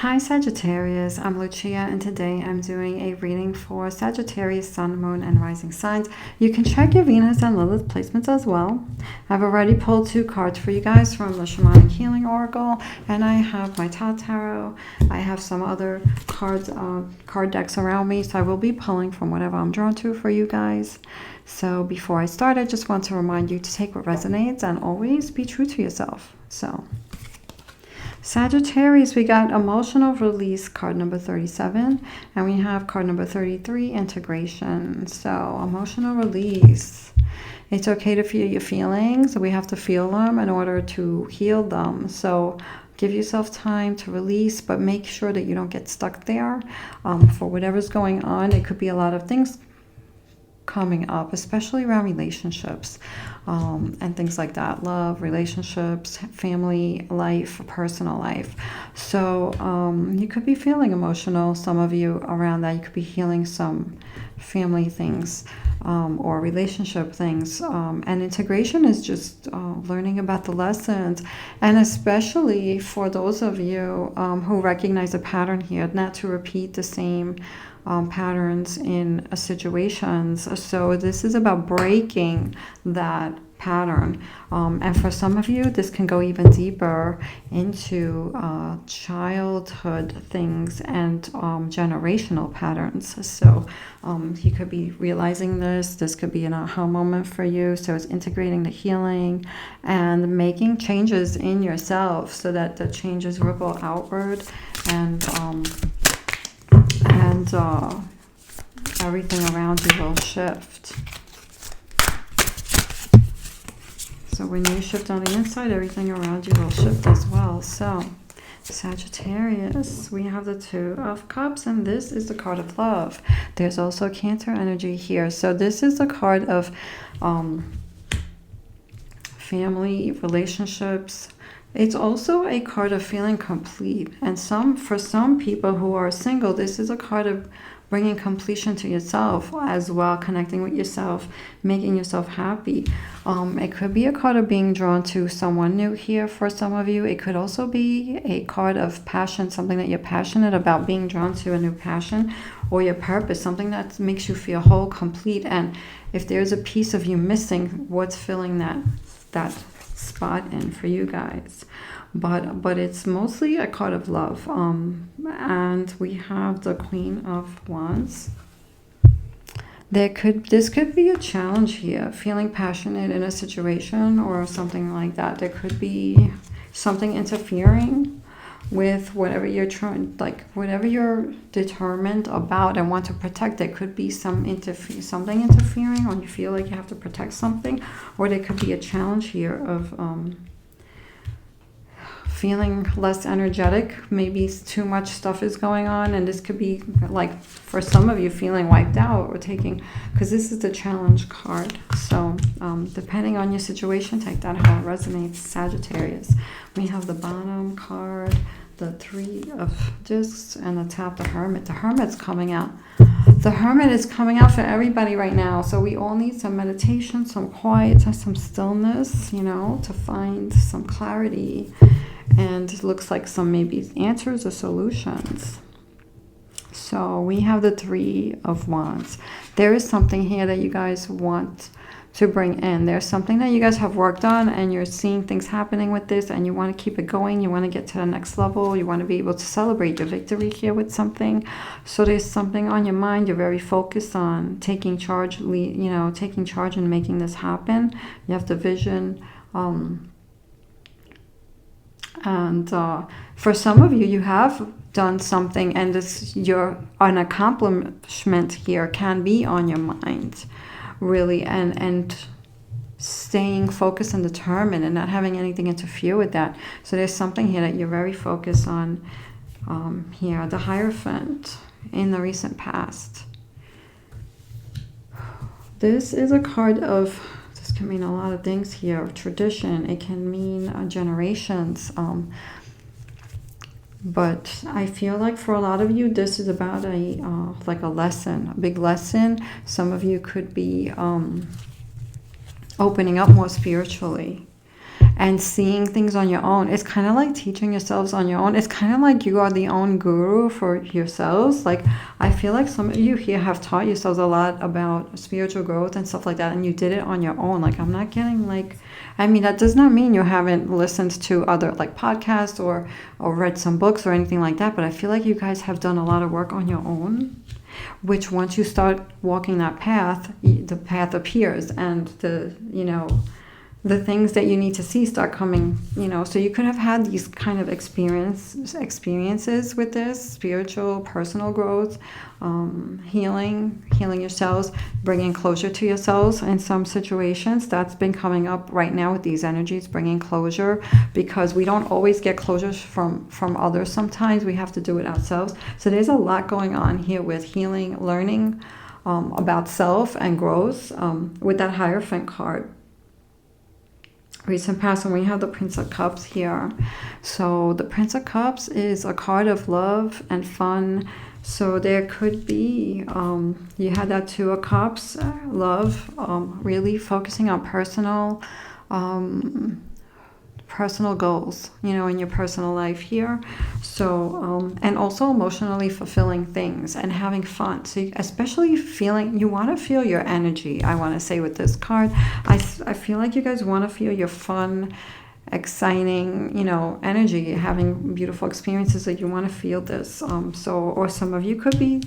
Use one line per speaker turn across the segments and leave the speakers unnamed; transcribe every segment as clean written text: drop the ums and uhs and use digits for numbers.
Hi Sagittarius, I'm Lucia and today I'm doing a reading for Sagittarius, Sun, Moon, and Rising signs. You can check your Venus and Lilith placements as well. I've already pulled 2 cards for you guys from the Shamanic Healing Oracle, and I have my Tarot. I have some other cards, card decks around me, so I will be pulling from whatever I'm drawn to for you guys. So before I start, I just want to remind you to take what resonates and always be true to yourself. So Sagittarius, we got emotional release, card number 37, and we have card number 33, integration. So emotional release. It's okay to feel your feelings. We have to feel them in order to heal them. So give yourself time to release, but make sure that you don't get stuck there. For whatever's going on, it could be a lot of things coming up, especially around relationships and things like that. Love, relationships, family life, personal life. So you could be feeling emotional, some of you around that. You could be healing some family things or relationship things. And integration is just learning about the lessons. And especially for those of you who recognize a pattern here, not to repeat the same patterns in situations. So this is about breaking that pattern. And for some of you, this can go even deeper into childhood things and generational patterns. So you could be realizing this. This could be an aha moment for you. So it's integrating the healing and making changes in yourself so that the changes ripple outward and everything around you will shift. So when you shift on the inside, everything around you will shift as well. So Sagittarius, we have the 2 of Cups, and this is the card of love. There's also Cancer energy here. So this is the card of family, relationships. It's also a card of feeling complete. And for some people who are single, this is a card of bringing completion to yourself as well, connecting with yourself, making yourself happy. It could be a card of being drawn to someone new here for some of you. It could also be a card of passion, something that you're passionate about, being drawn to a new passion or your purpose, something that makes you feel whole, complete. And if there's a piece of you missing, what's filling that spot in for you guys? But it's mostly a card of love. And we have the Queen of Wands. This could be a challenge here, feeling passionate in a situation or something like that. There could be something interfering with whatever you're trying, like whatever you're determined about and want to protect. There could be something interfering, or you feel like you have to protect something, or there could be a challenge here of feeling less energetic. Maybe too much stuff is going on, and this could be like for some of you feeling wiped out or because this is the challenge card. So depending on your situation, take that how it resonates. Sagittarius, we have the bottom card, the 3 of discs, and the top, the Hermit. The Hermit's coming out. The Hermit is coming out for everybody right now. So we all need some meditation, some quiet, some stillness, to find some clarity. And it looks like some maybe answers or solutions. So we have the 3 of Wands. There is something here that you guys want to bring in. There's something that you guys have worked on, and you're seeing things happening with this, and you want to keep it going. You want to get to the next level. You want to be able to celebrate your victory here with something. So there's something on your mind. You're very focused on taking charge, taking charge and making this happen. You have the vision. And for some of you, you have done something, and an accomplishment here can be on your mind, really, and staying focused and determined and not having anything interfere with that. So there's something here that you're very focused on here. The Hierophant in the recent past. This is a card of, this can mean a lot of things here. Tradition. It can mean generations. But I feel like for a lot of you, this is about like a lesson, a big lesson. Some of you could be opening up more spiritually. and seeing things on your own. It's kind of like teaching yourselves on your own. It's kind of like you are the own guru for yourselves. Like, I feel like some of you here have taught yourselves a lot about spiritual growth and stuff like that, and you did it on your own. Like, I'm not getting like, I mean, that does not mean you haven't listened to other like podcasts or read some books or anything like that, but I feel like you guys have done a lot of work on your own, which once you start walking that path, the path appears, and the things that you need to see start coming, so you could have had these kind of experiences with this spiritual, personal growth, healing yourselves, bringing closure to yourselves in some situations. That's been coming up right now with these energies, bringing closure, because we don't always get closures from others. Sometimes we have to do it ourselves. So there's a lot going on here with healing, learning about self and growth with that Hierophant card. Recent past, and we have the Prince of Cups here. So the Prince of Cups is a card of love and fun. So there could be, you had that Two of Cups, love, really focusing on personal goals, in your personal life here. So, and also emotionally fulfilling things and having fun. So especially you want to feel your energy, I want to say with this card. I feel like you guys want to feel your fun, exciting, energy, having beautiful experiences, that you want to feel this. Or some of you could be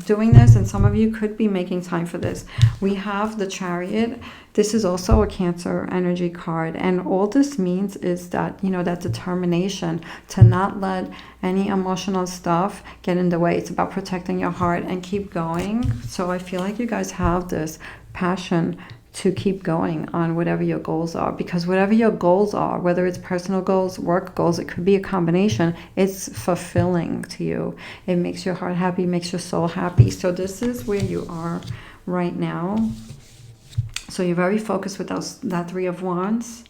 doing this, and some of you could be making time for this. We have the Chariot. This is also a Cancer energy card, and all this means is that, that determination to not let any emotional stuff get in the way. It's about protecting your heart and keep going. So I feel like you guys have this passion to keep going on whatever your goals are, because whatever your goals are, whether it's personal goals, work goals, it could be a combination, it's fulfilling to you. It makes your heart happy, makes your soul happy. So this is where you are right now. So you're very focused with that Three of Wands.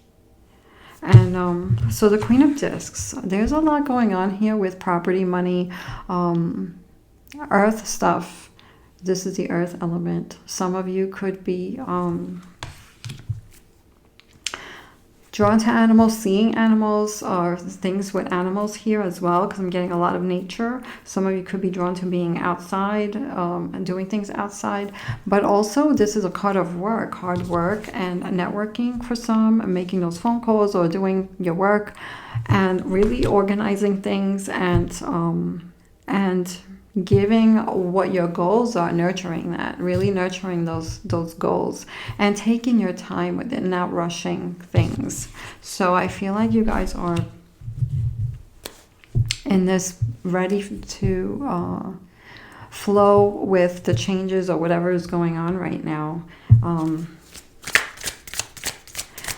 And so the Queen of Discs, there's a lot going on here with property, money, earth stuff. This is the earth element. Some of you could be drawn to animals, seeing animals, or things with animals here as well, because I'm getting a lot of nature. Some of you could be drawn to being outside and doing things outside. But also, this is a card of work, hard work and networking for some, making those phone calls or doing your work and really organizing things and giving what your goals are, nurturing that, really nurturing those goals and taking your time with it, not rushing things. So I feel like you guys are in this ready to flow with the changes or whatever is going on right now.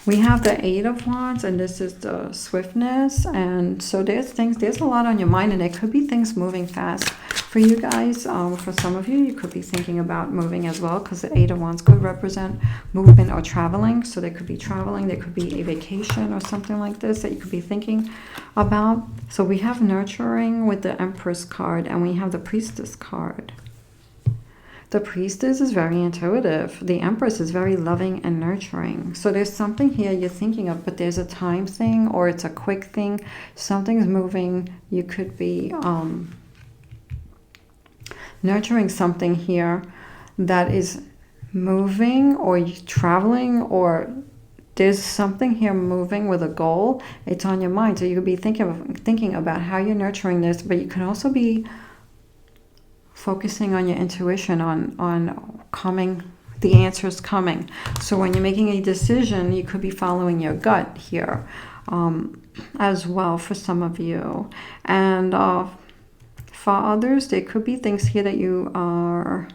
We have the Eight of Wands, and this is the swiftness. And so there's a lot on your mind, and it could be things moving fast for you guys. For some of you, you could be thinking about moving as well, because the Eight of Wands could represent movement or traveling. So there could be traveling, there could be a vacation or something like this that you could be thinking about. So we have nurturing with the Empress card, and we have the Priestess card. The Priestess is very intuitive. The Empress is very loving and nurturing. So there's something here you're thinking of, but there's a time thing, or it's a quick thing. Something's moving. You could be nurturing something here that is moving, or traveling, or there's something here moving with a goal. It's on your mind. So you could be thinking about how you're nurturing this, but you can also be focusing on your intuition, on coming, the answers coming. So when you're making a decision, you could be following your gut here as well for some of you. And for others, there could be things here that you are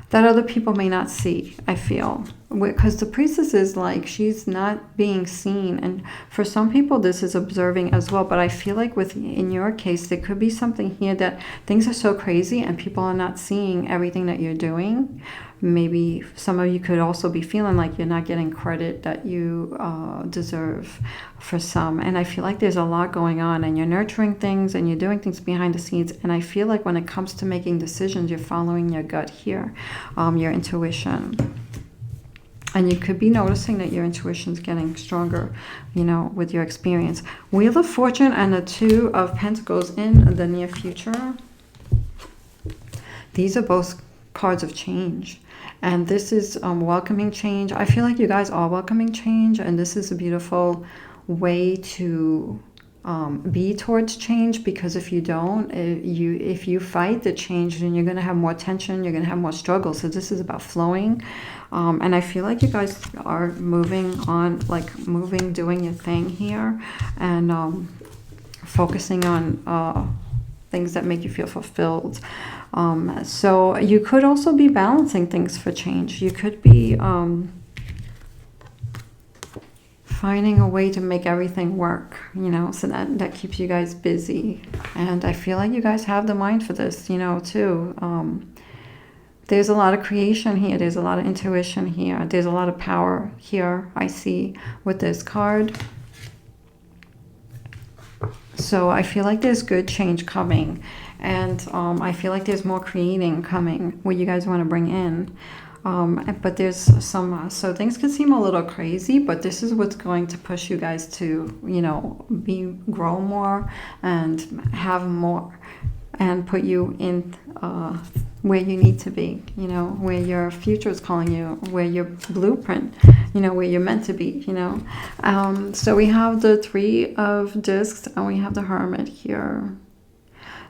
that other people may not see, I feel. Because the Priestess is like, she's not being seen. And for some people, this is observing as well. But I feel like in your case, there could be something here that things are so crazy and people are not seeing everything that you're doing. Maybe some of you could also be feeling like you're not getting credit that you deserve for some. And I feel like there's a lot going on, and you're nurturing things and you're doing things behind the scenes. And I feel like when it comes to making decisions, you're following your gut here, your intuition. And you could be noticing that your intuition's getting stronger, you know, with your experience. Wheel of Fortune and the Two of Pentacles in the near future. These are both cards of change. And this is welcoming change. I feel like you guys are welcoming change. And this is a beautiful way to be towards change, because if you don't, if you fight the change, then you're going to have more tension, you're going to have more struggle. So this is about flowing, and I feel like you guys are moving on, like moving, doing your thing here, and focusing on things that make you feel fulfilled. So you could also be balancing things for change. You could be finding a way to make everything work, you know, so that keeps you guys busy. And I feel like you guys have the mind for this, you know, too. There's a lot of creation here. There's a lot of intuition here. There's a lot of power here, I see, with this card. So I feel like there's good change coming. And I feel like there's more creating coming, what you guys want to bring in. But there's some, so things can seem a little crazy, but this is what's going to push you guys to, you know, grow more and have more, and put you in where you need to be, you know, where your future is calling you, where your blueprint, you know, where you're meant to be, you know. So we have the Three of Discs and we have the Hermit here.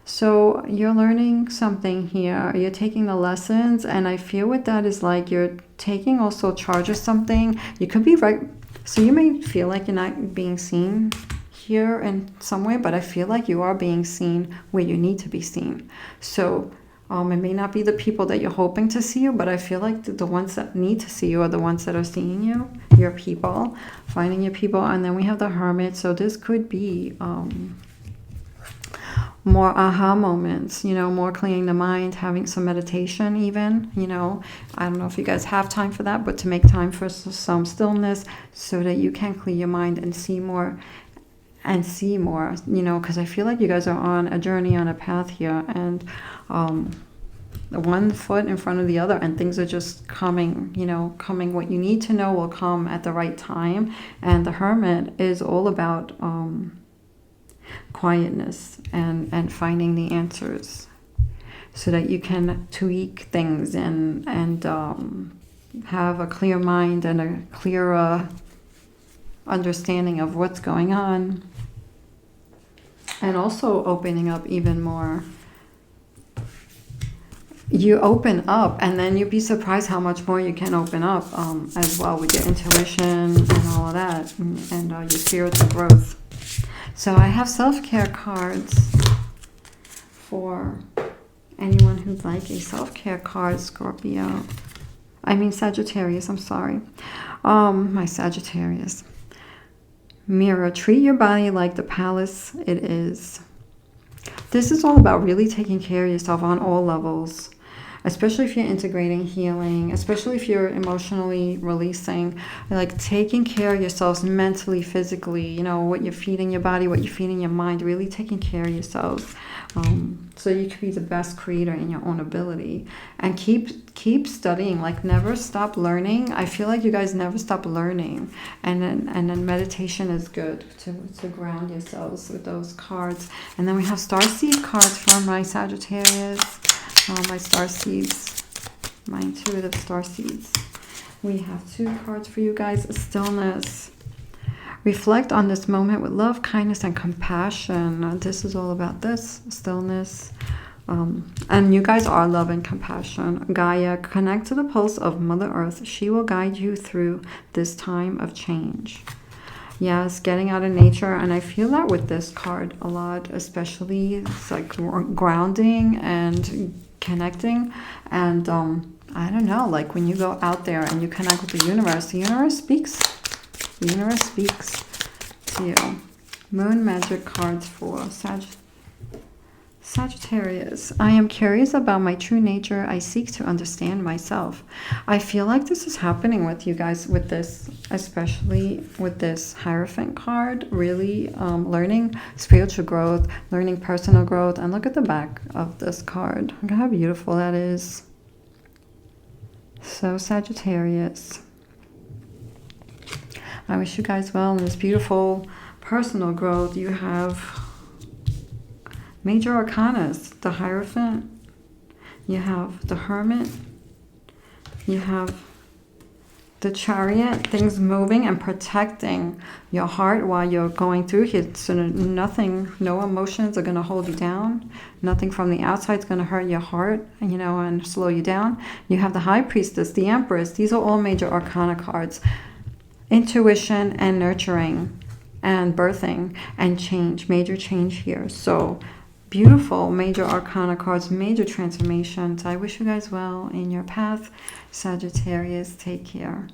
So you're learning something here. You're taking the lessons, and I feel with that is like you're taking also charge of something. You could be right. So you may feel like you're not being seen here in some way, but I feel like you are being seen where you need to be seen. So it may not be the people that you're hoping to see you, but I feel like the ones that need to see you are the ones that are seeing you, your people, finding your people. And then we have the Hermit. So this could be more aha moments, you know, more clearing the mind, having some meditation even, you know. I don't know if you guys have time for that, but to make time for some stillness so that you can clear your mind and see more, you know, because I feel like you guys are on a journey, on a path here, and one foot in front of the other, and things are just coming, you know, what you need to know will come at the right time. And the Hermit is all about quietness and finding the answers so that you can tweak things and have a clear mind and a clearer understanding of what's going on, and also opening up even more. You open up, and then you'd be surprised how much more you can open up as well with your intuition and all of that, and your spiritual growth. So I have self-care cards for anyone who'd like a self-care card, Scorpio. I mean Sagittarius, I'm sorry. My Sagittarius. Mirror, treat your body like the palace it is. This is all about really taking care of yourself on all levels, especially if you're integrating healing, especially if you're emotionally releasing, like taking care of yourselves mentally, physically, you know, what you're feeding your body, what you're feeding your mind, really taking care of yourselves, so you can be the best creator in your own ability. And keep studying, like never stop learning. I feel like you guys never stop learning, and then meditation is good to ground yourselves with those cards. And then we have starseed cards from my Sagittarius. My star seeds, mine too, the star seeds. We have 2 cards for you guys. Stillness. Reflect on this moment with love, kindness, and compassion. This is all about this, stillness. And you guys are love and compassion. Gaia, connect to the pulse of Mother Earth. She will guide you through this time of change. Yes, getting out of nature. And I feel that with this card a lot, especially it's like grounding and connecting. And I don't know, like when you go out there and you connect with the universe speaks. The universe speaks to you. Moon magic cards for Sagittarius. I am curious about my true nature. I seek to understand myself. I feel like this is happening with you guys with this, especially with this Hierophant card. Really learning spiritual growth, learning personal growth. And look at the back of this card. Look at how beautiful that is. So Sagittarius. I wish you guys well in this beautiful personal growth. You have major arcanas, the Hierophant. You have the Hermit. You have the Chariot, things moving and protecting your heart while you're going through here. So nothing, no emotions are going to hold you down. Nothing from the outside is going to hurt your heart, you know, and slow you down. You have the High Priestess, the Empress. These are all major arcana cards. Intuition and nurturing and birthing and change, major change here. So beautiful major arcana cards, major transformations. I wish you guys well in your path. Sagittarius, take care.